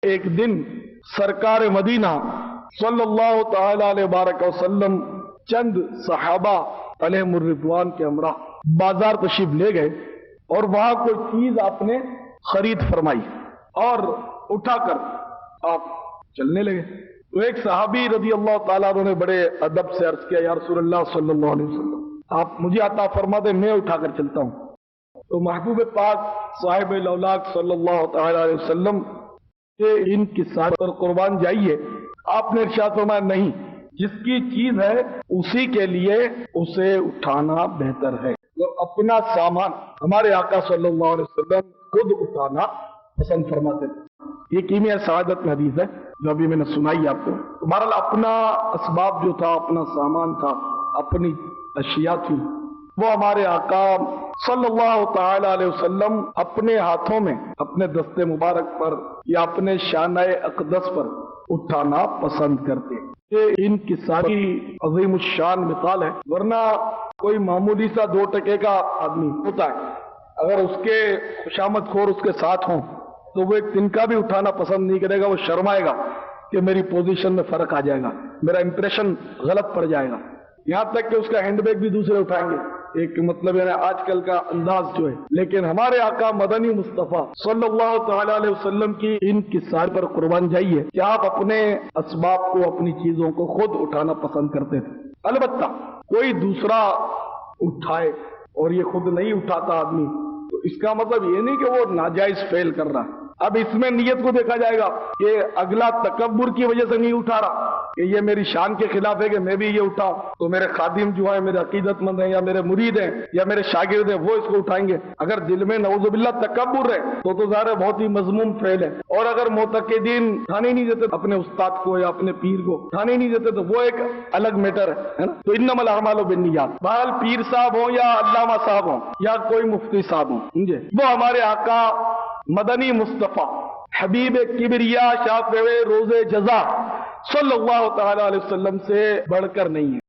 ایک دن سرکار مدینہ صلی اللہ تعالی علیہ وبارک وسلم چند صحابہ علیہم الرضوان کے ہمراہ بازار تشریف لے گئے اور وہاں کوئی چیز آپ نے خرید فرمائی اور اٹھا کر آپ چلنے لگے تو ایک صحابی رضی اللہ تعالیٰ عنہ نے بڑے ادب سے عرض کیا یا رسول اللہ صلی اللہ علیہ وسلم آپ مجھے عطا فرما دیں میں اٹھا کر چلتا ہوں. تو محبوب پاک صاحب لولاک صلی اللہ تعالی علیہ وسلم کہ ان کی ساتھ پر قربان جائیے. آپ نے ارشاد فرمایا نہیں، جس کی چیز ہے اسی کے لیے اسے اٹھانا بہتر ہے. تو اپنا سامان ہمارے آقا صلی اللہ علیہ وسلم خود اٹھانا پسند فرماتے تھے. یہ کیمیا سعادت میں حدیث ہے جو ابھی میں نے سنائی آپ کو. بہرحال اپنا اسباب جو تھا، اپنا سامان تھا، اپنی اشیاء تھی، وہ ہمارے آقا صلی اللہ تعالی علیہ وسلم اپنے ہاتھوں میں اپنے دستے مبارک پر یا اپنے شانہ اقدس پر اٹھانا پسند کرتے. یہ ان کی ساری عظیم الشان مثال ہے. ورنہ کوئی معمولی سا 2 ٹکے کا آدمی ہوتا ہے، اگر اس کے خوشامد خور اس کے ساتھ ہوں تو وہ ایک تنکا بھی اٹھانا پسند نہیں کرے گا. وہ شرمائے گا کہ میری پوزیشن میں فرق آ جائے گا، میرا امپریشن غلط پڑ جائے گا. یہاں تک کہ اس کا ہینڈ بیگ بھی دوسرے اٹھائیں گے. ایک مطلب یعنی آج کل کا انداز جو ہے. لیکن ہمارے آقا مدنی مصطفیٰ صلی اللہ تعالی علیہ وسلم کی ان کی سال پر قربان جائیے کہ آپ اپنے اسباب کو، اپنی چیزوں کو خود اٹھانا پسند کرتے تھے. البتہ کوئی دوسرا اٹھائے اور یہ خود نہیں اٹھاتا آدمی تو اس کا مطلب یہ نہیں کہ وہ ناجائز فیل کر رہا ہے. اب اس میں نیت کو دیکھا جائے گا کہ اگلا تکبر کی وجہ سے نہیں اٹھا رہا کہ یہ میری شان کے خلاف ہے کہ میں بھی یہ اٹھاؤں، تو میرے خادم جو ہیں، میرے عقیدت مند ہیں یا میرے مرید ہیں یا میرے شاگرد ہیں وہ اس کو اٹھائیں گے. اگر دل میں نعوذ باللہ تکبر ہے تو ظاہر بہت ہی مذموم فعل ہے. اور اگر معتقدین اٹھانے نہیں دیتے اپنے استاد کو یا اپنے پیر کو اٹھانے نہیں دیتے تو وہ ایک الگ میٹر ہے نا. تو انما الاعمال بالنیات. بہرحال پیر صاحب ہوں یا علامہ صاحب ہوں یا کوئی مفتی صاحب ہوں، سمجھے، وہ ہمارے آقا مدنی مصطفیٰ حبیب کبریا شافع روز جزا صلی اللہ تعالی علیہ وسلم سے بڑھ کر نہیں ہے.